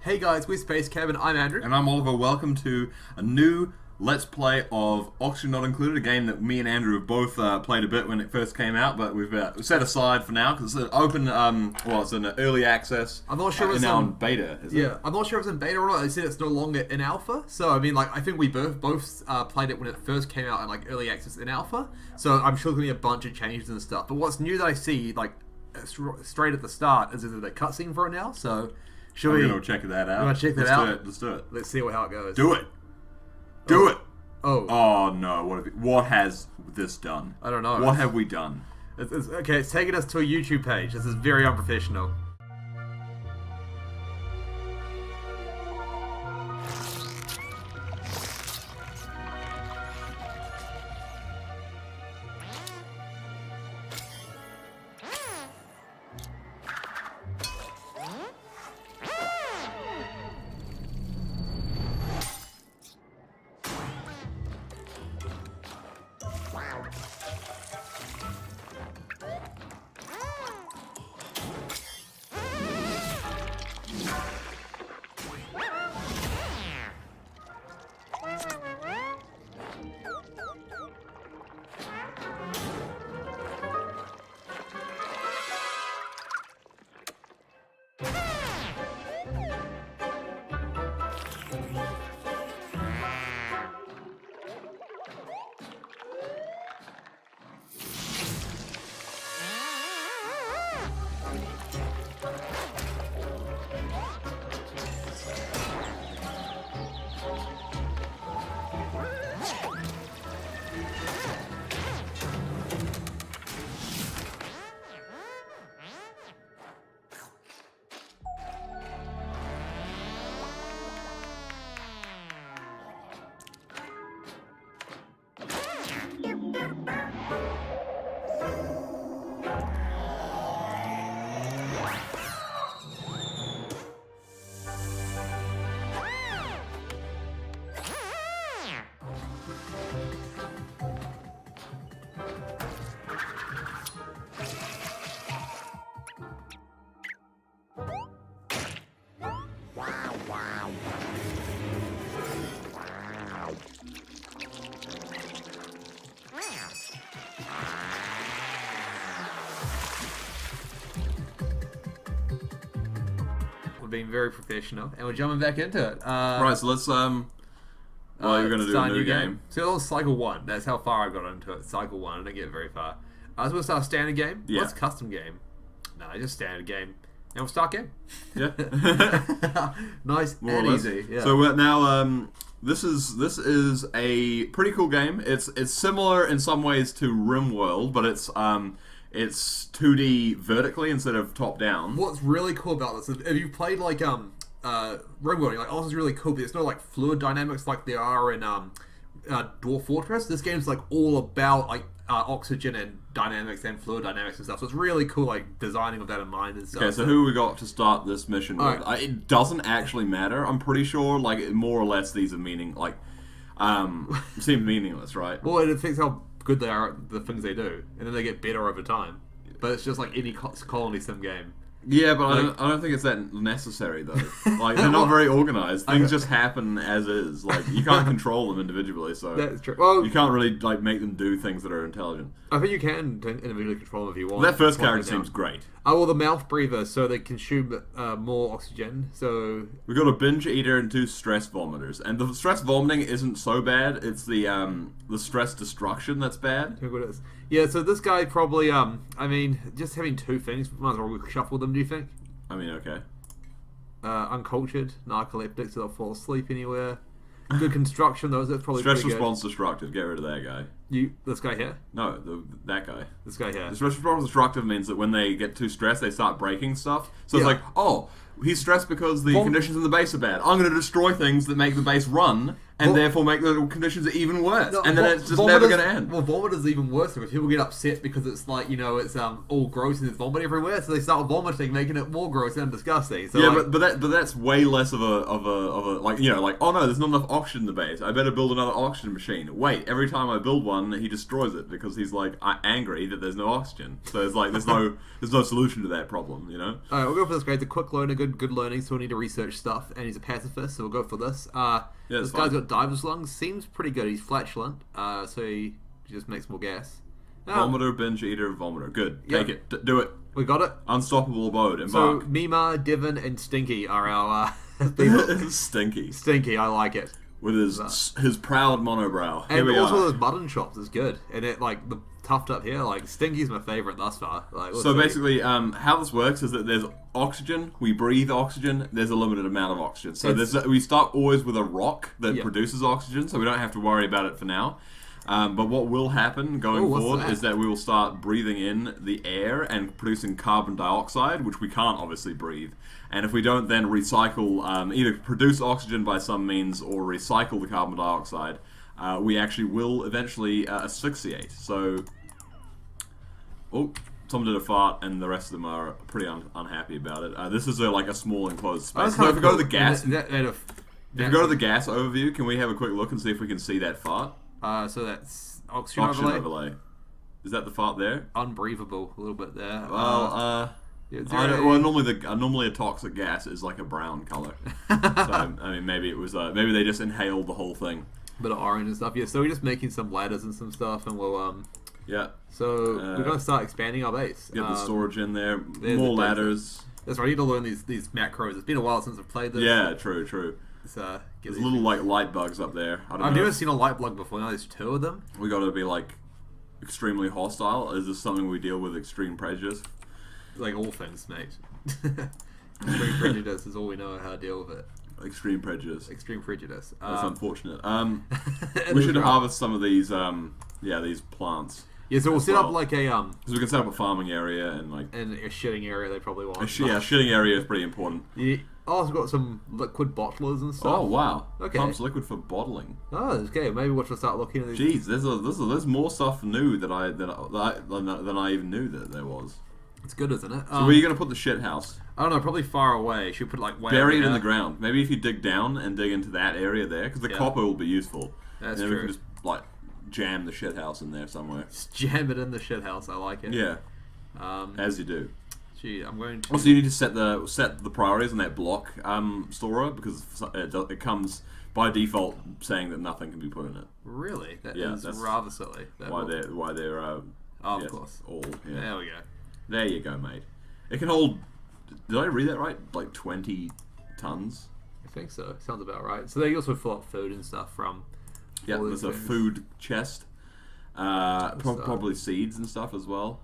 Hey guys, we're Space Kevin. I'm Andrew. And I'm Oliver. Welcome to a new Let's Play of Oxygen Not Included, a game that me and Andrew have both played a bit when it first came out, but we've set aside for now because it's an open, it's an early access. I'm not sure if it's now in beta. I'm not sure if it's in beta or not. They said it's no longer in alpha. So I mean, I think we both played it when it first came out in early access in alpha. So I'm sure there's gonna be a bunch of changes and stuff. But what's new that I see straight at the start is the cutscene for it now. So. We're going to check that out. You want to check that out? Let's do it. Let's see how it goes. Do it. Do it. Oh. Oh no! What has this done? I don't know. What have we done? It's taking us to a YouTube page. This is very unprofessional. Being very professional, and we're jumping back into it. Right, so let's you're going to do a new game. So that was cycle 1. That's how far I got into it. Cycle 1. I didn't get very far. So we'll start a standard game. Yeah. What's custom game? No, just standard game. And we'll start game. Yeah. Nice More and or less. easy. Yeah. So we're now this is a pretty cool game. It's similar in some ways to RimWorld, but it's 2D vertically instead of top down. What's really cool about this is if you've played RimWorld, you're like, oh, this is really cool, but it's not fluid dynamics like there are in Dwarf Fortress. This game's all about oxygen and dynamics and fluid dynamics and stuff. So it's really cool, designing with that in mind and stuff. Okay, so who we got to start this mission with? Right. It doesn't actually matter. I'm pretty sure, more or less, these are seem meaningless, right? Well, it affects how good they are at the things they do, and then they get better over time. But it's just like any colony sim game. Yeah, but I don't think it's that necessary though. They're not very organized. Things just happen as is. You can't control them individually, so that's true. Well, you can't really make them do things that are intelligent. I think you can individually control them if you want. That first character seems great. Oh, well, the mouth breather, so they consume more oxygen. So we've got a binge eater and 2 stress vomiters, and the stress vomiting isn't so bad. It's the stress destruction that's bad. Yeah, so this guy probably just having 2 things, might as well shuffle them. Do you think? I mean, okay. Uncultured, narcoleptic, so they'll fall asleep anywhere. Good construction, though. That's probably stress pretty response destructive. Get rid of that guy. This guy here? No, that guy. This guy here. The stress response destructive means that when they get too stressed, they start breaking stuff. So Yeah. it's he's stressed because the conditions in the base are bad. I'm going to destroy things that make the base run, and therefore make the conditions even worse. No, and then it's just never going to end. Well, vomit is even worse because people get upset because it's it's all gross and there's vomit everywhere, so they start vomiting, making it more gross and disgusting. So yeah, but that's way less of a oh no, there's not enough oxygen in the base. I better build another oxygen machine. Wait, every time I build one, he destroys it because he's angry that there's no oxygen. So there's no solution to that problem. All right, we'll go for this guy. It's a quick load, a good good learning. So we need to research stuff, and he's a pacifist, so we'll go for this. that's This fine. guy's got diver's lungs. Seems pretty good. He's flatulent, so he just makes more gas. Vomiter, binge eater, vomiter. Good. Yep. Take it. Do it. We got it. Unstoppable abode. So Embark. Mima, Divin, and Stinky are our people. Stinky. Stinky, I like it. With his proud monobrow. Here And we also are. those mutton chops is good. And it like the tuft up here, like Stinky's my favorite thus far. Like, let's So see. basically, how this works is that there's oxygen. We breathe oxygen. There's a limited amount of oxygen. So we start always with a rock that produces oxygen, so we don't have to worry about it for now. But what will happen going forward is that we will start breathing in the air and producing carbon dioxide, which we can't obviously breathe. And if we don't then recycle, either produce oxygen by some means or recycle the carbon dioxide, we actually will eventually asphyxiate. So, someone did a fart, and the rest of them are pretty unhappy about it. This is like a small enclosed space. So if we go to the gas, if we go to the gas overview, can we have a quick look and see if we can see that fart? So that's oxygen overlay. Is that the fart there? Unbreathable, a little bit there. Well, normally a toxic gas is like a brown color. So I mean, maybe it was maybe they just inhaled the whole thing. Bit of orange and stuff. Yeah, so we're just making some ladders and some stuff, and we'll Yeah. So we're gonna start expanding our base. Get the storage in there. there's More the ladders. That's right. I need to learn these macros. It's been a while since I've played this. Yeah, true. There's little like light bugs up there. I've never seen a light bug before. Now there's 2 of them. We got to be like extremely hostile. Is this something we deal with extreme prejudice? Like all things, mate. Extreme prejudice is all we know how to deal with it. Extreme prejudice. Extreme prejudice. That's unfortunate. We should harvest some of these. These plants. Yeah, so we'll set up like a because we can set up a farming area and like and a shitting area. They probably want. Shitting area is pretty important. Yeah. Oh, we've got some liquid bottlers and stuff. Oh wow! Okay. Pumps liquid for bottling. Oh, okay. Maybe we'll start looking at these. Jeez, there's more stuff new than I even knew that there was. It's good, isn't it? So where are you gonna put the shit house? I don't know. Probably far away. Should we put like way bury it in the ground. Maybe if you dig down and dig into that area there, because the copper will be useful. That's and then true. we can just like jam the shit house in there somewhere. Just jam it in the shit house. I like it. Yeah. As you do. Gee, I'm going to. Also, you need to set the priorities on that block storer because it comes by default saying that nothing can be put in it. Really? That's rather silly. Why they're of course. All. Yeah. There we go. There you go, mate. It can hold. Did I read that right? Like 20 tons. I think so. Sounds about right. So they also fill up food and stuff from. Yeah, there's a food chest. Probably seeds and stuff as well.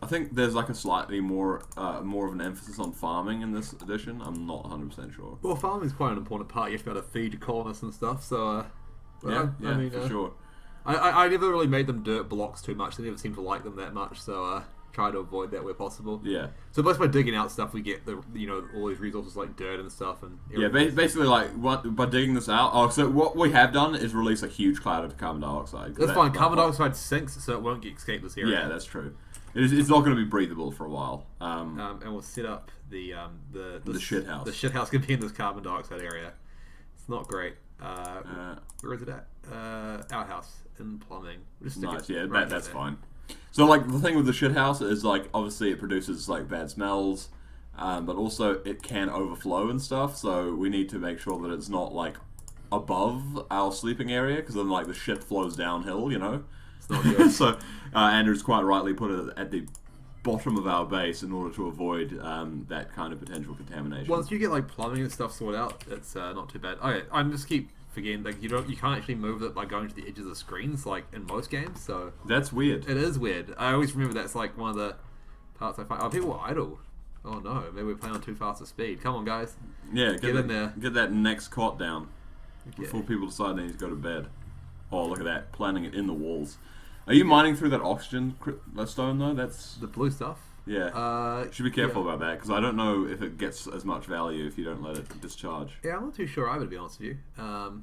I think there's like a slightly more of an emphasis on farming in this edition. I'm not 100% sure. Well, farming is quite an important part. You have to be able to feed your colonists and stuff. So, I mean, for sure. I never really made them dirt blocks too much. They never seemed to like them that much. So, try to avoid that where possible. Yeah. So, most by digging out stuff, we get all these resources like dirt and stuff and. Yeah, basically by digging this out. Oh, so what we have done is release a huge cloud of carbon dioxide. That's fine. Carbon dioxide sinks, so it won't escape this area. Yeah, that's true. It's not going to be breathable for a while. And we'll set up the shit house. The shit house could be in this carbon dioxide area. It's not great. Where is it at? Outhouse in plumbing. Just nice. Yeah, that's fine. So like the thing with the shit house is like obviously it produces like bad smells, but also it can overflow and stuff. So we need to make sure that it's not like above our sleeping area because then like the shit flows downhill. It's not good. So Andrew's quite rightly put it at the bottom of our base in order to avoid that kind of potential contamination. Once you get like plumbing and stuff sorted out, it's not too bad. Okay, I just keep forgetting like you can't actually move it by going to the edge of the screens like in most games. So that's weird. It is weird. I always remember that's like one of the parts I find. Oh, people are idle. Oh no, maybe we're playing on too fast a speed. Come on, guys. Yeah, get in there. Get that next cot down before people decide they need to go to bed. Oh, look at that! Planting it in the walls. Are you mining through that oxygen stone though? That's the blue stuff. Yeah. Should be careful about that because I don't know if it gets as much value if you don't let it discharge. Yeah, I'm not too sure. I would be honest with you. Okay,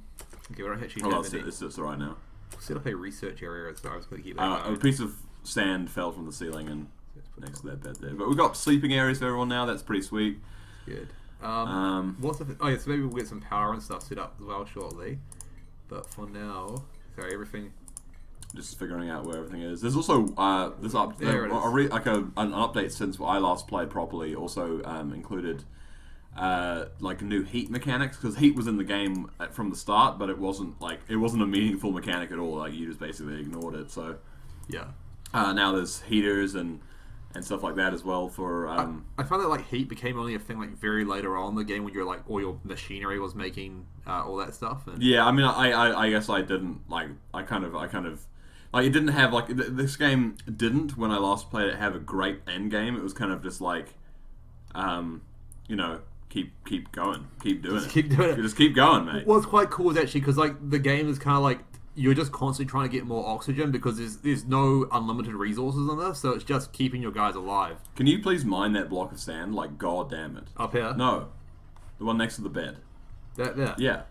we don't actually have any. It's right now. Set up a research area as far as we keep that a piece of sand fell from the ceiling and next to that bed there. But we've got sleeping areas for everyone now. That's pretty sweet. Good. What's if? Oh yeah, so maybe we'll get some power and stuff set up as well shortly. But for now, sorry, everything. Just figuring out where everything is. There's also this up There it is. an update since I last played properly. Also included like new heat mechanics, because heat was in the game from the start, but it wasn't a meaningful mechanic at all. Like you just basically ignored it. So Yeah. now there's heaters and stuff like that as well for. I found that like heat became only a thing like very later on in the game when you're like all your machinery was making all that stuff. And Yeah, I mean, I guess I didn't like. I kind of like it didn't have like this game didn't when I last played it have a great end game. It was kind of just like, you know, keep going, keep doing it, keep doing it. just keep going, mate. What's quite cool is actually because like the game is kind of like you're just constantly trying to get more oxygen because there's no unlimited resources in this, so it's just keeping your guys alive. Can you please mine that block of sand? Like, god damn it. Up here? No, the one next to the bed. That there? Yeah.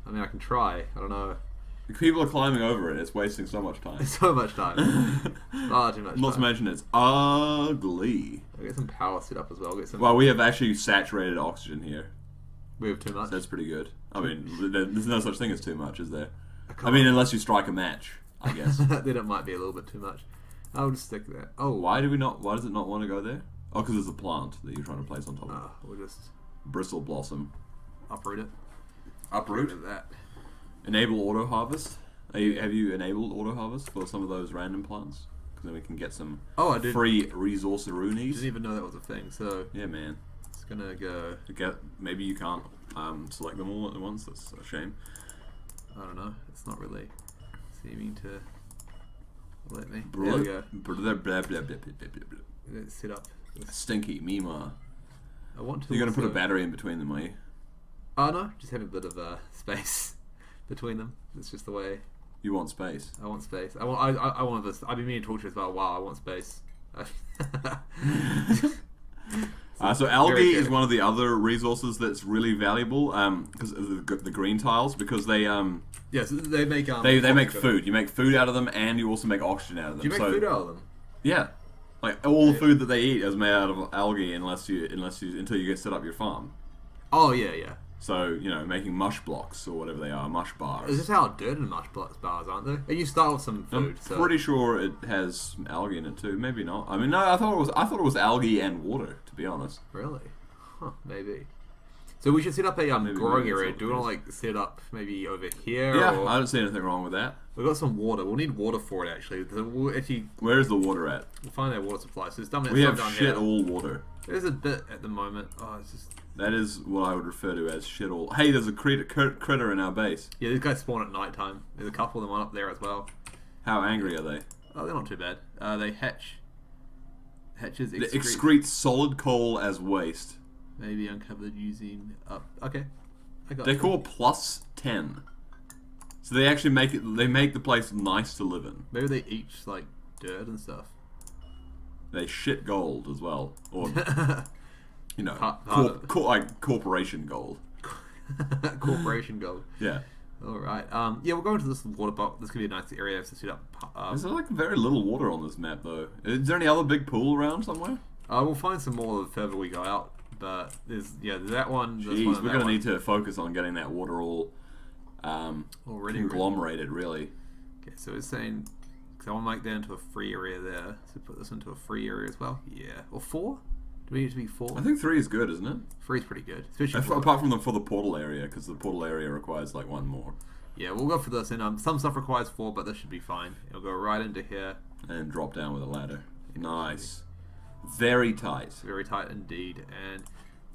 I mean, I can try. I don't know. If people are climbing over it, it's wasting so much time. So much time. Far too much Not to time. mention it's ugly. I'll get some power set up as well. Get some. Well, we have actually saturated oxygen here. We have too much. So that's pretty good. I mean, there's no such thing as too much, is there? I mean, unless you strike a match, I guess. Then it might be a little bit too much. I'll just stick there. Oh, Why does it not want to go there? Oh, because there's a plant that you're trying to place on top of. we'll just Bristle blossom. uproot it. Uproot? Rid of that. Enable auto harvest. Have you enabled auto harvest for some of those random plants? Because then we can get some Oh, I did. free resource-roonies. Didn't even know that was a thing. So Yeah, man. it's gonna go. Maybe you can't select them all at once. That's a shame. I don't know. It's not really seeming to let me. There we go. Let's set up. Stinky Mima. I want to. You're gonna put a also- battery in between them, are you? Oh no, just have a bit of space between them. It's just the way You want space. I want space. I want this. I've been meaning to talk to you about. Wow, I want space. So algae good. is one of the other resources that's really valuable because of the green tiles, because they Yes, they make they make food. You make food out of them, and you also make oxygen out of them. Do you make so, food out of them? Yeah, like all the food that they eat is made out of algae, until you get set up your farm. Oh yeah. So you know, making mush blocks or whatever they are, mush bars. Is this how dirt and mush bars, aren't they? And you start with some I'm food. So. pretty sure it has some algae in it too. Maybe not. I mean, no, I thought it was algae and water. To be honest. Really? Huh? Maybe. So we should set up a growing maybe area. that's Do we what want to like set up maybe over here? Yeah, Or... I don't see anything wrong with that. We've got some water. We'll need water for it actually. We'll actually Where's the water at? find our water supply. So it's done. We have down shit here. all water. There's a bit at the moment. Oh, it's just. That is what I would refer to as shit all. Hey, there's a critter in our base. Yeah, these guys spawn at night time. There's a couple of them up there as well. How angry are they? Oh, they're not too bad. They hatch. Hatches They excrete. excrete solid coal as waste. Maybe uncovered using up. Okay, I got. Decor plus 10. So they actually make it. They make the place nice to live in. Maybe they eat like dirt and stuff. They shit gold as well, or you know, Part of it. like corporation gold. Corporation gold. Yeah. All right. Yeah, we'll go into this water box. This could be a nice area to set up. There's like very little water on this map though. Is there any other big pool around somewhere? We'll find some more the further we go out. But there's that one. This Jeez, one, and we're that gonna one. need to focus on getting that water all Already conglomerated, really. Okay, so it's saying because I want to make that into a free area there. So put this into a free area as well. Yeah, or 4? Do we need it to be 4? I think 3 is good, isn't it? 3 is pretty good, especially for Apart from for the portal area, because the portal area requires like 1 more. Yeah, we'll go for this. And some stuff requires 4, but this should be fine. It'll go right into here. And drop down with a ladder. Nice. Very tight. Very tight indeed. And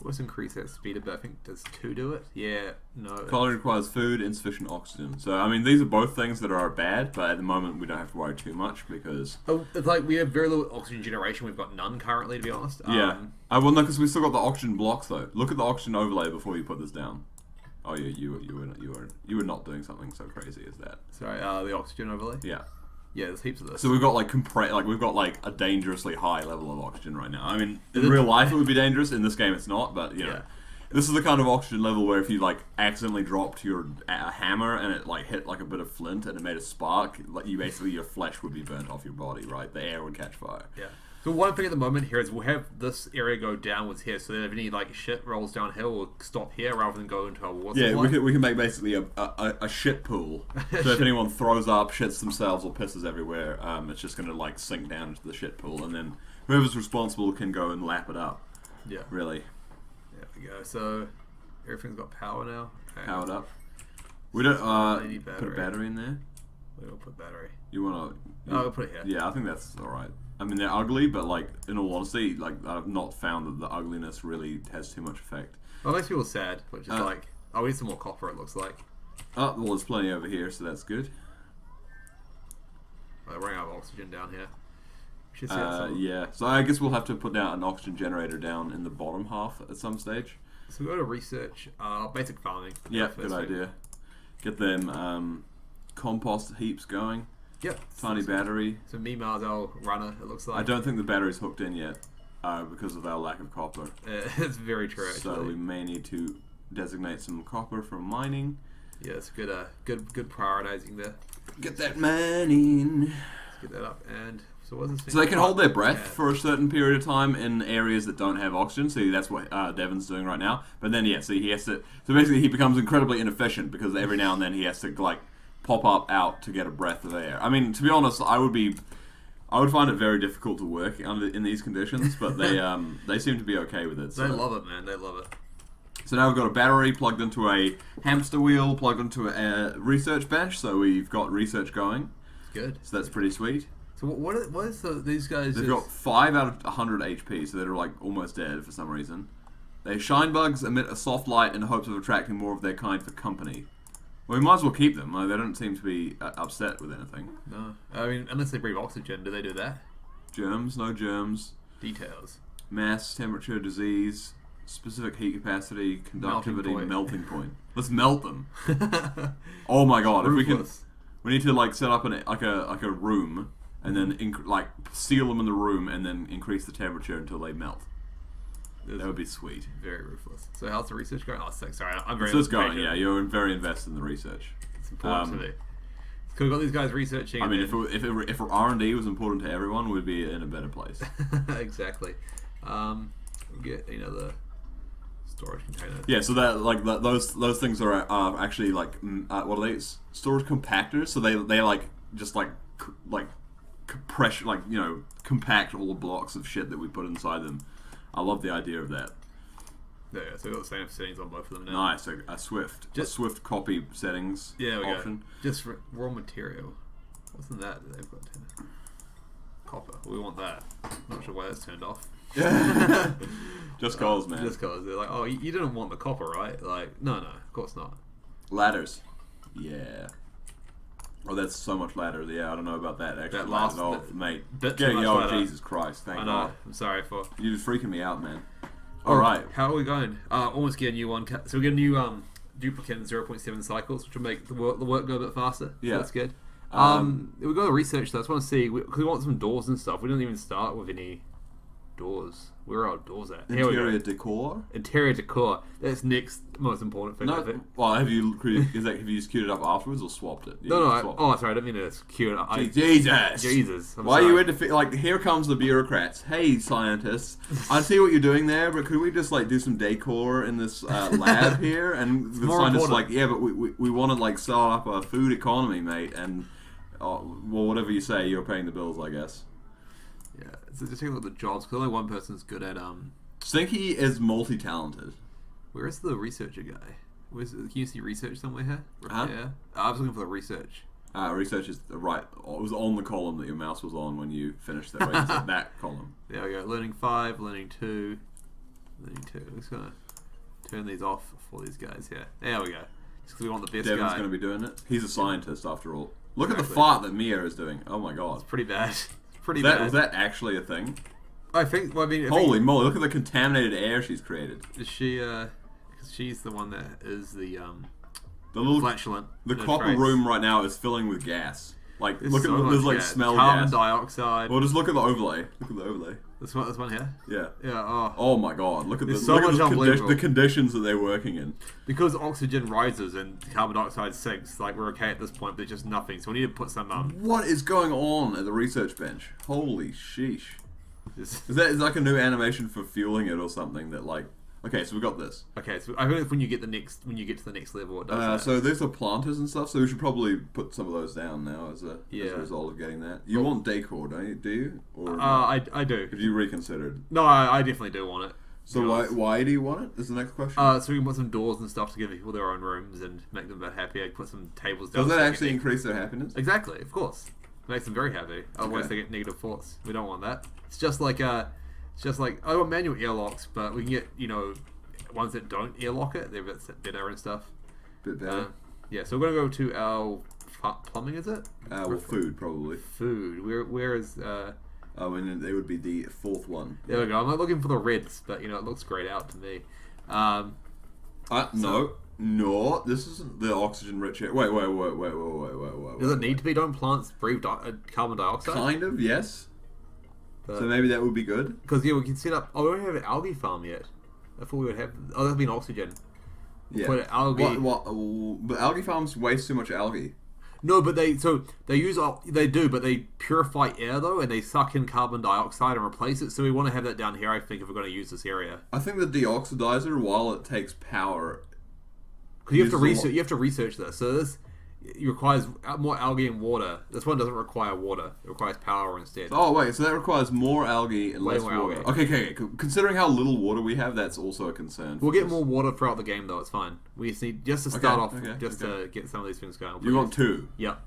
let's increase that speed a bit. I think does 2 do it? Yeah, no. Colony requires food, insufficient oxygen. So, I mean, these are both things that are bad, but at the moment we don't have to worry too much because... Oh, it's like we have very little oxygen generation. We've got none currently, to be honest. Yeah. Well, no, because we still got the oxygen blocks, though. Look at the oxygen overlay before you put this down. Oh, yeah, you were not doing something so crazy as that. Sorry, the oxygen overlay? Yeah. Yeah, there's heaps of this. So we've got we've got like a dangerously high level of oxygen right now. I mean, in real life it would be dangerous. In this game, it's not. But you know, Yeah. this is the kind of oxygen level where if you like accidentally dropped your hammer and it like hit like a bit of flint and it made a spark, like your flesh would be burnt off your body. Right, the air would catch fire. Yeah. So one thing at the moment here is we'll have this area go downwards here, so that if any like shit rolls downhill, we'll stop here rather than go into our water Yeah, supply. we can make basically a shit pool. So if anyone throws up, shits themselves, or pisses everywhere, it's just going to like sink down into the shit pool, and then whoever's responsible can go and lap it up. Yeah. Really. There we go. So everything's got power now. Okay. Powered up. We don't need put a battery in there. We will put battery. You want to? Oh, we'll put it here. Yeah, I think that's all right. I mean, they're ugly, but like in all honesty, like I've not found that the ugliness really has too much effect. Well, it makes people sad, which is like, oh, we need some more copper. It looks like. Oh, well, there's plenty over here, so that's good. We're running out of oxygen down here. We should see some. Yeah, so I guess we'll have to put down an oxygen generator down in the bottom half at some stage. So we go to research, basic farming. Yeah, good idea. Get them compost heaps going. Yep. Tiny battery. So me, Marzell, runner, it looks like. I don't think the battery's hooked in yet because of our lack of copper. It's very true, actually. So we may need to designate some copper for mining. Yeah, it's good, good prioritizing there. Get that mining. Let's get that up. And so what's this thing? So they can hold their breath for a certain period of time in areas that don't have oxygen. See, that's what Devon's doing right now. But then, yeah, see, he has to... So basically, he becomes incredibly inefficient because every now and then he has to, like, pop up out to get a breath of air. I mean, to be honest, I would find it very difficult to work in these conditions, but they seem to be okay with it. So. They love it, man. They love it. So now we've got a battery plugged into a hamster wheel, plugged into a research bench, so we've got research going. Good. So that's pretty sweet. So what is these guys? They've got 5 out of 100 HP, so they're like almost dead for some reason. They shine bugs emit a soft light in hopes of attracting more of their kind for company. Well, we might as well keep them. They don't seem to be upset with anything. No. I mean, unless they breathe oxygen, do they do that? Germs, no germs. Details. Mass, temperature, disease, specific heat capacity, conductivity, melting point. Let's melt them. Oh my god! Ruthless. We need to like set up a room and then like seal them in the room and then increase the temperature until they melt. That would be sweet. Very ruthless. So how's the research going? Oh, sorry, I'm very. So it's going. Yeah, you're very invested in the research. It's important to me. So we've got these guys researching. I mean, if R&D was important to everyone, we'd be in a better place. Exactly. We'll get the storage container. Yeah, so that those things are actually like what are they? Storage compactors. So they like just like pressure compact all the blocks of shit that we put inside them. I love the idea of that. Yeah, so we've got the same settings on both of them now. Nice, a Swift copy settings option. Go. Just raw material. What's in that they've got? Copper. We want that. Not sure why that's turned off. Just cause, man. Just cause. They're like, oh, you didn't want the copper, right? Like, no, of course not. Ladders. Yeah. Oh, that's so much ladder. Yeah, I don't know about that actually. That last mate. Jesus Christ! Thank God. God. I'm sorry for. You're just freaking me out, man. All right. How are we going? Almost get a new one. So we get a new duplicate in 0.7 cycles, which will make the work go a bit faster. Yeah, so that's good. We got to research though. I just want to see because we want some doors and stuff. We didn't even start with any doors. Where are our doors at? Interior decor. Interior decor. That's next most important thing. No, well, have you just queued it up afterwards or swapped it? No. Oh, sorry. I didn't mean to queue it up. Jesus. Why are you into here comes the bureaucrats? Hey, scientists, I see what you're doing there, but could we just like do some decor in this lab here? And the scientists like, yeah, but we want to like start up a food economy, mate. And well, whatever you say, you're paying the bills, I guess. Yeah, so just take a look at the jobs, because only one person's good at, Stinky is multi-talented. Where is the researcher guy? Can you see research somewhere here? Huh? Yeah. I was looking for the research. Research is right. It was on the column that your mouse was on when you finished that. Right? It's that column. There we go. Learning 5, learning 2, learning 2. I'm just going to turn these off for these guys here. There we go. Just because we want the best Devin's guy. going to be doing it. He's a scientist after all. Look at the fart that Mia is doing. Oh my god. It's pretty bad. Was that actually a thing? I think. Well, I mean, holy moly! Look at the contaminated air she's created. Is she? Because she's the one that is the little flatulent. The copper room right now is filling with gas. Like there's there's like smell carbon gas. dioxide. Well, just look at the overlay. Look at the overlay. This one here. Yeah. Yeah. Oh my god! Look at the conditions that they're working in. Because oxygen rises and carbon dioxide sinks, like we're okay at this point. There's just nothing, so we need to put some. What is going on at the research bench? Holy sheesh! Just, Is like a new animation for fueling it or something that like... Okay, so we got this. okay, so I think when you get to the next level, it does that. So these are planters and stuff, so we should probably put some of those down now as a result of getting that. You want decor, don't you? Do you? Or I do. have you reconsidered? No, I definitely do want it. So why do you want it? Is the next question. So we can put some doors and stuff to give people their own rooms and make them a bit happier. Put some tables down. Does that actually increase their happiness? Exactly, of course. It makes them very happy. Otherwise they get negative thoughts. We don't want that. It's just like I want manual airlocks, but we can get ones that don't airlock it. They're a bit better and stuff. Bit better. Yeah, so we're gonna go to our plumbing. Is it? Well, food probably. Food. Where is? And they would be the fourth one. There we go. I'm not looking for the reds, but it looks grayed out to me. No, this isn't the oxygen-rich air. Wait. Does it need to be? Don't plants breathe carbon dioxide? Kind of, yes. So maybe that would be good. Because we can set up. Oh, we don't have an algae farm yet. I thought we would have. Oh, that'd be an oxygen. Yeah. Put algae. But algae farms waste too much algae. No, but they do, but they purify air though, and they suck in carbon dioxide and replace it. So we want to have that down here. I think if we're going to use this area. I think the deoxidizer, while it takes power, because you have to research this. So this requires more algae and water. This one doesn't require water. It requires power instead. Oh wait, so that requires more algae and less water. Okay. Considering how little water we have, that's also a concern. We'll get more water throughout the game though. It's fine. We just need to start off to get some of these things going. You want 2? Yep.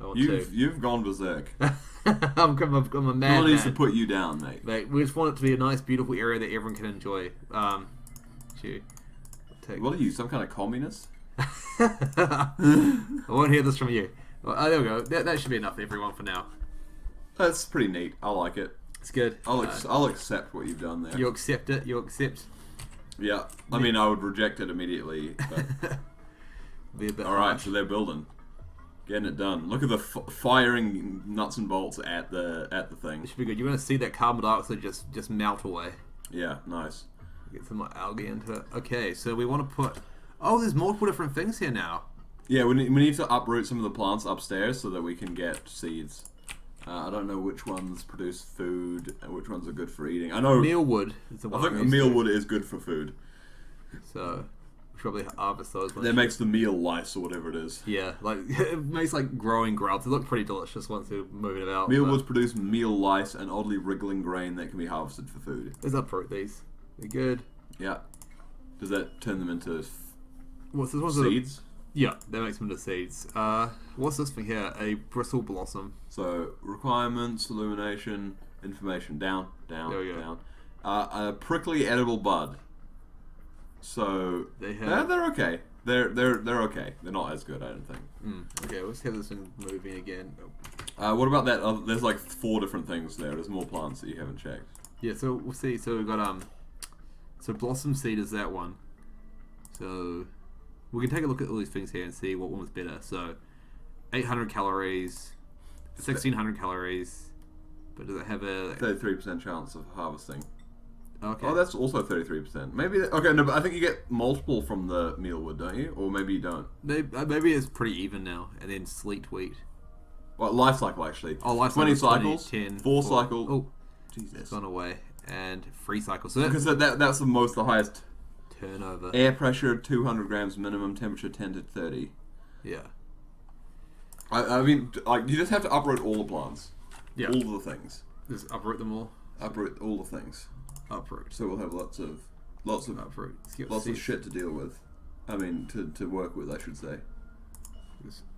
I want You've gone berserk. I'm a mad Someone needs to put you down, mate. We just want it to be a nice, beautiful area that everyone can enjoy. What are you, some kind of communist? I won't hear this from you. Well, there we go. That should be enough for everyone for now. That's pretty neat. I like it. It's good. I'll accept what you've done there. You accept it. You accept. Yeah. I mean, I would reject it immediately. But... be a bit all right, harsh. so they're building, getting it done. Look at the firing nuts and bolts at the thing. It should be good. You're going to see that carbon dioxide just melt away. Yeah. Nice. Get some more algae into it. Okay, so we want to put. Oh, there's multiple different things here now. Yeah, we need to uproot some of the plants upstairs so that we can get seeds. I don't know which ones produce food and which ones are good for eating. I know mealwood is the one. I think mealwood is good for food. So we should probably harvest those. That makes the meal lice or whatever it is. Yeah, like it makes like growing grubs. They look pretty delicious once they're moving about. Mealwoods produce meal lice and oddly wriggling grain that can be harvested for food. Let's uproot these. They're good. Yeah. Does that turn them into what's this? Seeds? Yeah, that makes them into seeds. What's this thing here? A bristle blossom. So, requirements, illumination, information. Down. There we go. Down. A prickly edible bud. So, they're okay. They're okay. They're not as good, I don't think. Okay, let's have this thing moving again. What about that? There's like 4 different things there. There's more plants that you haven't checked. Yeah, so we'll see. So we've got so blossom seed is that one. So we can take a look at all these things here and see what one was better. So 800 calories, 1600 calories, but does it have a 33% chance of harvesting? Okay. Oh, that's also 33%. Maybe okay, no, but I think you get multiple from the mealwood, don't you? Or maybe you don't. Maybe it's pretty even now, and then sleet wheat. Well, life cycle actually. Oh, life 20 cycle. cycles. 10, 4 cycles. Oh, Jesus. it's gone away. And 3 cycles. So because that's the highest turnover. Air pressure 200 grams minimum, temperature 10 to 30. Yeah. I mean, like you just have to uproot all the plants. Yeah. All the things. Just uproot them all. Uproot all the things. Uproot. So we'll have lots of uproot. Lots of shit to deal with. I mean, to work with, I should say.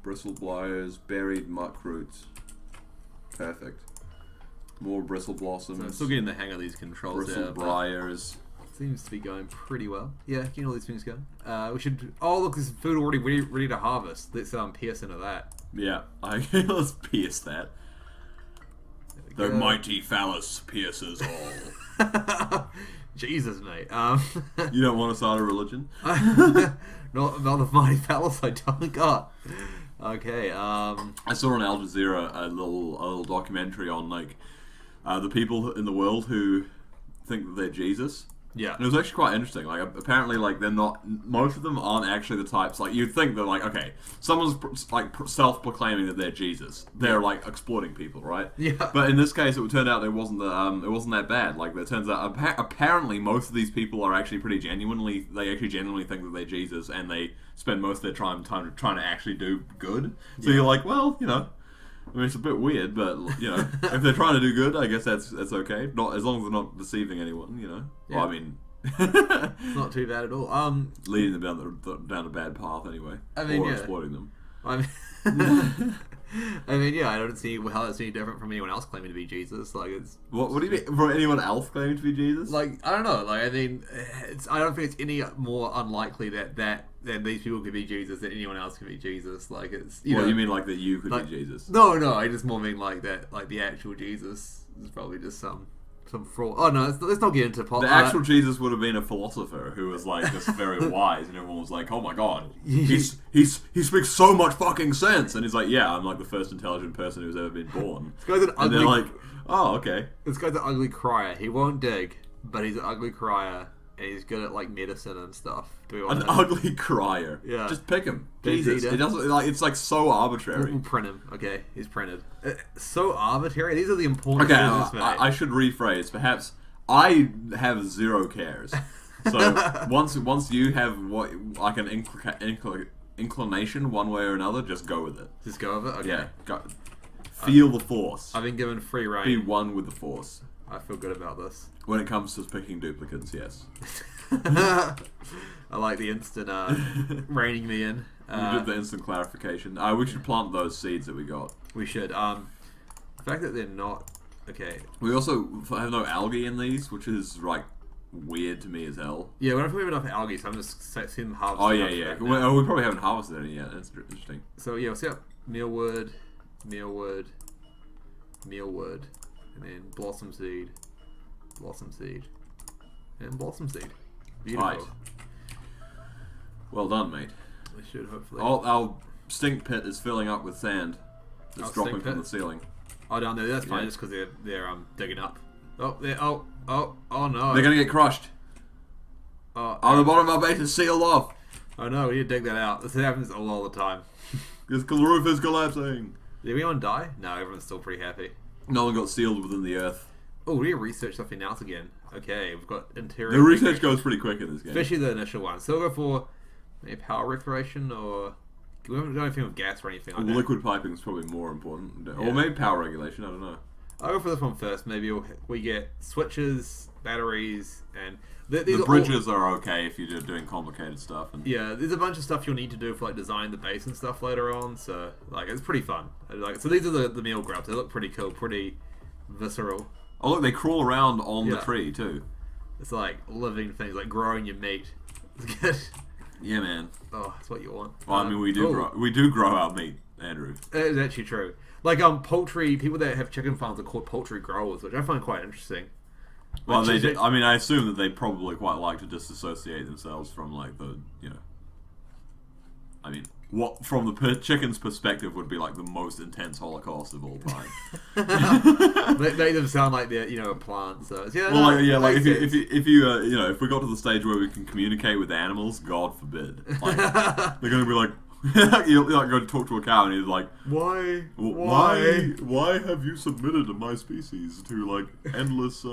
Bristle briars, buried muck roots. Perfect. More bristle blossoms. So I'm still getting the hang of these controls. Bristle briars. Seems to be going pretty well. Yeah, getting all these things going. We should. Oh, look, there's food already ready to harvest. Let's pierce into that. Yeah, let's pierce that. The mighty phallus pierces all. Jesus, mate. You don't want to start a religion? not the mighty phallus. I don't got. Okay. I saw on Al Jazeera a little documentary on like the people in the world who think that they're Jesus. Yeah. And it was actually quite interesting. Like, apparently, like, they're not... Most of them aren't actually the types... Like, you'd think they're like, okay, someone's, like, self-proclaiming that they're Jesus. They're, like, exploiting people, right? Yeah. But in this case, it turned out it wasn't that bad. Like, it turns out... apparently, most of these people are actually pretty genuinely... They actually genuinely think that they're Jesus, and they spend most of their time trying to actually do good. So you're like, well, you know... I mean, it's a bit weird, but, you know, if they're trying to do good, I guess that's okay. Not as long as they're not deceiving anyone, you know. Yeah. Well, I mean, It's not too bad at all. leading them down a bad path anyway, I mean, or yeah. exploiting them. I mean, I mean, yeah, I don't see how that's any different from anyone else claiming to be Jesus. Like, it's What do you mean? For anyone else claiming to be Jesus? like, I don't know. Like, I mean, I don't think it's any more unlikely that these people could be Jesus than anyone else could be Jesus. Like, it's you know, you mean like that you could like, be Jesus? No, I just more mean like that. Like the actual Jesus is probably just some fraud. Oh no, let's not get into The actual Jesus would have been a philosopher who was like just very wise, and everyone was like, "Oh my god, he speaks so much fucking sense." And he's like, "Yeah, I'm like the first intelligent person who's ever been born." This guy's an And ugly. they're like, "Oh, okay." This guy's an ugly crier. He won't dig, but he's an ugly crier, and he's good at like medicine and stuff. Do we want An that? ugly crier. Yeah. Just pick him. Big Jesus. eater. It doesn't like it's like so arbitrary. We'll print him. Okay, he's printed. So arbitrary. These are the important Okay, things, mate. I should rephrase. Perhaps I have zero cares. So once you have what like an inclination one way or another, just go with it. Just go with it. Okay. Yeah, go. Feel the force. I've been given free Be reign. one with the force. I feel good about this. When it comes to picking duplicates, yes. I like the instant reining me in. We did the instant clarification. We should plant those seeds that we got. We should. The fact that they're not okay. We also have no algae in these, which is like weird to me as hell. Yeah, we don't have enough algae, so I'm just seeing them harvest. Oh yeah. We probably haven't harvested any yet. That's interesting. So yeah, we'll see up mealwood, and then blossom seed, and blossom seed. Beautiful. Right. Well done, mate. We should hopefully. Our stink pit is filling up with sand. That's Our dropping stink from pit? the ceiling. Oh, down there. That's fine, Yeah. just because they're digging up. Oh, oh no. They're gonna get crushed. Oh, The bottom of our base is sealed off. oh no, we need to dig that out. This happens all the time. Because the roof is collapsing. Did anyone die? No, everyone's still pretty happy. No one got sealed within the earth. Oh, we need to research something else again. Okay, we've got interior. The research goes pretty quick in this game. Especially the initial one. So we'll go for maybe power recreation or... We haven't done anything with gas or anything like that. Liquid piping is probably more important. Yeah. Or maybe power regulation, I don't know. I'll go for this one first. Maybe we get switches, batteries, and... These The are all- bridges are okay if you're doing complicated stuff. And Yeah, there's a bunch of stuff you'll need to do for like design the base and stuff later on. So like it's pretty fun. So these are the meal grubs. They look pretty cool, pretty visceral. oh look, they crawl around on the Yeah. tree too. It's like living things, like growing your meat. It's good. Yeah, man. Oh, that's what you want. Well, I mean, we do grow our meat, Andrew. It is actually true. Like poultry people that have chicken farms are called poultry growers, which I find quite interesting. Well, Like, I mean, I assume that they probably quite like to disassociate themselves from like the, you know. I mean, what from the chicken's perspective would be like the most intense Holocaust of all time. Make them sound like they're a plant. So yeah. Well, no, like makes sense. if you if we got to the stage where we can communicate with animals, God forbid, like they're gonna be like, you're like going to talk to a cow and he's like, Why why have you submitted my species to like endless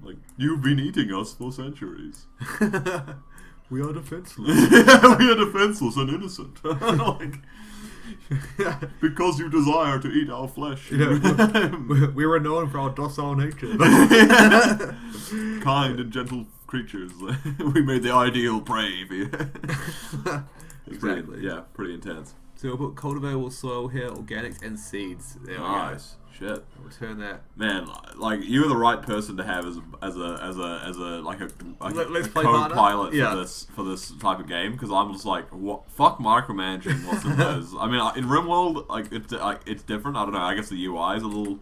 like you've been eating us for centuries. We are defenseless. We are defenseless and innocent. Like, because you desire to eat our flesh. We were known for our docile nature. Kind and gentle creatures. We made the ideal prey for you. Exactly. Pretty intense. So we'll put cultivable soil here, organics and seeds. There we go. Nice. Shit. We'll turn that. Man, like you're the right person to have as a Let's play partner? co-pilot Yeah. for this type of game because I'm just like what fuck micromanaging what's in those. I mean in RimWorld it's different. I don't know. I guess the UI is a little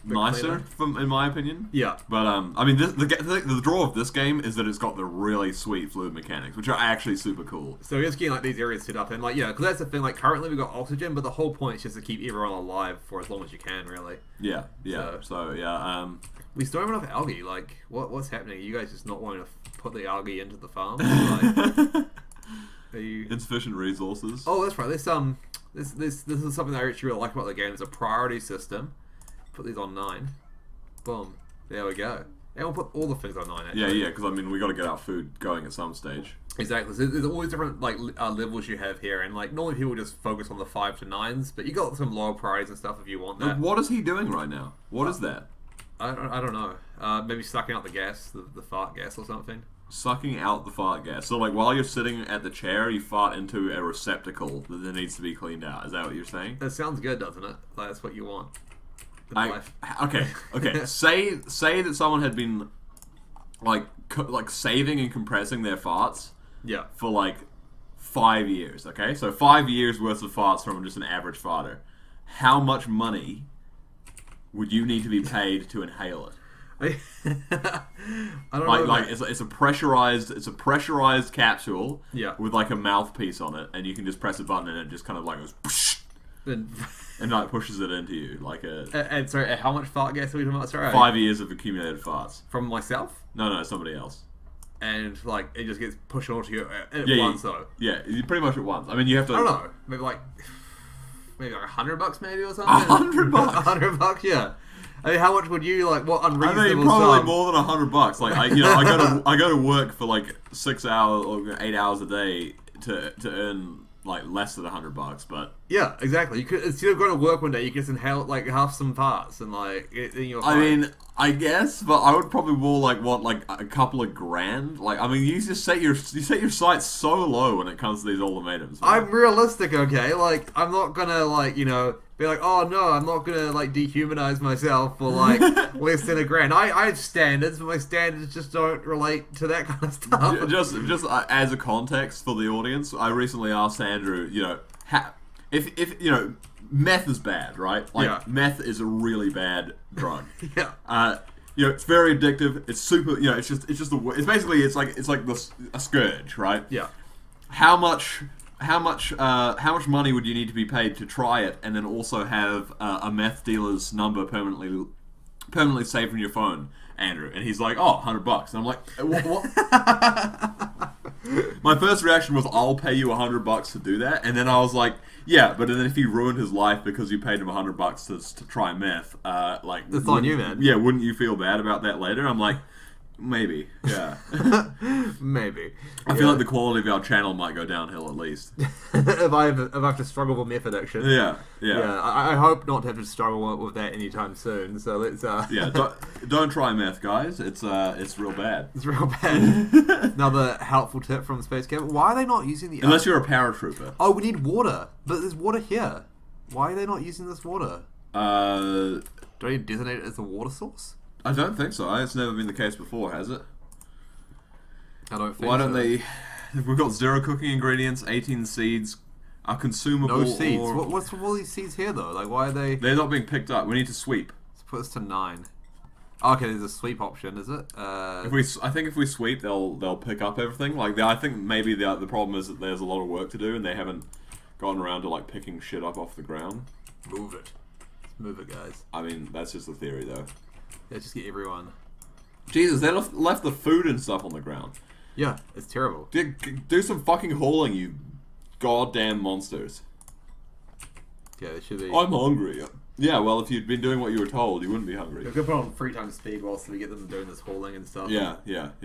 nicer, in my opinion. Yeah. But I mean, the draw of this game is that it's got the really sweet fluid mechanics, which are actually super cool. So you're just getting like these areas set up, and like because that's the thing. Like currently we've got oxygen, but the whole point is just to keep everyone alive for as long as you can, really. Yeah. So yeah. We still have enough algae. Like what's happening? Are you guys just not wanting to put the algae into the farm? Like, are you insufficient resources? Oh, that's right. This is something that I actually really like about the game. It's a priority system. Put these on 9. Boom. There we go. And we'll put all the things on 9, actually. Yeah, because I mean, we got to get our food going at some stage. Exactly. So there's all these different like levels you have here, and like normally people just focus on the 5 to 9s, but you got some lower priorities and stuff if you want that. What is he doing right now? What is that? I don't know. Maybe sucking out the gas, the fart gas or something. Sucking out the fart gas. So like while you're sitting at the chair, you fart into a receptacle that needs to be cleaned out. Is that what you're saying? That sounds good, doesn't it? Like, that's what you want. Okay. say that someone had been like saving and compressing their farts. Yeah. For like 5 years. Okay, so 5 years worth of farts from just an average farter. How much money would you need to be paid to inhale it? I don't know. Like it's a pressurized capsule. Yeah. With like a mouthpiece on it, and you can just press a button and it just kind of like goes. And like pushes it into you like a. And sorry, how much fart gas are we talking about? Sorry, 5 years of accumulated farts from myself. No, somebody else. And like it just gets pushed onto you at once, though. Yeah, pretty much at once. I mean, you have to. I don't know, maybe like $100 maybe or something. $100. $100, yeah. I mean, how much would you like? What unreasonable? I mean, probably more than $100. Like I go to work for like 6 hours or 8 hours a day to earn like less than $100, but yeah, exactly. You could instead of going to work one day, you could just inhale like half some farts and like I mean, I guess, but I would probably more like want like a couple of grand. Like, I mean, you just set your sights so low when it comes to these ultimatums. Man. I'm realistic, okay? Like, I'm not gonna like be like, oh no, I'm not gonna like dehumanize myself for like less than $1,000. I have standards, but my standards just don't relate to that kind of stuff. Just as a context for the audience, I recently asked Andrew, if meth is bad, right? Like meth is a really bad drug. Yeah. It's very addictive. It's super. It's basically it's like a scourge, right? Yeah. How much money would you need to be paid to try it, and then also have a meth dealer's number permanently saved in your phone, Andrew? And he's like, oh, $100. And I'm like, what? My first reaction was, I'll pay you $100 to do that, and then I was like, yeah, but then if you ruined his life because you paid him $100 to try meth, like that's on you, man. Yeah, wouldn't you feel bad about that later? I'm like, maybe, yeah. Maybe. I feel like the quality of our channel might go downhill at least. if I have to struggle with meth addiction. Yeah. I hope not to have to struggle with that anytime soon. So let's. Yeah, don't try meth, guys. It's real bad. It's real bad. Another helpful tip from Space Cab. Why are they not using the? Unless you're a paratrooper. Oh, we need water, but there's water here. Why are they not using this water? Do they designate it as a water source? I don't think so. It's never been the case before, has it? I don't think so. Why don't they... We've got 0 cooking ingredients, 18 seeds, are consumable. No seeds. What's with all these seeds here, though? Like, why are they... They're not being picked up. We need to sweep. Let's put this to 9. Okay, there's a sweep option, is it? I think if we sweep, they'll pick up everything. Like, I think maybe the problem is that there's a lot of work to do, and they haven't gotten around to, like, picking shit up off the ground. Move it. Let's move it, guys. I mean, that's just the theory, though. Yeah, just get everyone. Jesus, they left the food and stuff on the ground. Yeah, it's terrible. Do some fucking hauling, you goddamn monsters. Yeah, they should be. I'm hungry. Yeah, well, if you'd been doing what you were told, you wouldn't be hungry. We could put on 3 times speed whilst we get them doing this hauling and stuff. Yeah.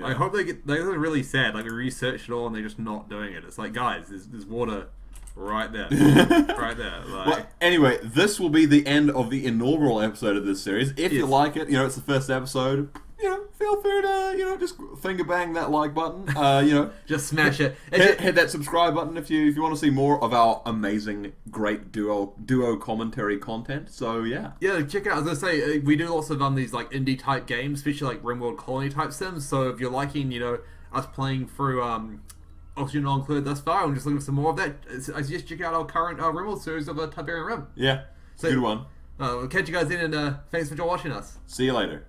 I hope they're really sad. Like, we researched it all and they're just not doing it. It's like, guys, there's water right there. Right there. Like... Well, anyway, this will be the end of the inaugural episode of this series. If you like it, it's the first episode, feel free to, just finger bang that like button. Just smash it. Hit that subscribe button if you want to see more of our amazing, great duo commentary content. So, yeah. Yeah, check it out. I was going to say, we do lots of these, like, indie-type games, especially, like, RimWorld Colony-type sims. So, if you're liking, us playing through, Oxygen Not Included thus far, and just looking for some more of that, I suggest check out our current RimWorld series of Tiberian Rim. Yeah, so, good one. We'll catch you guys in, and thanks for watching us. See you later.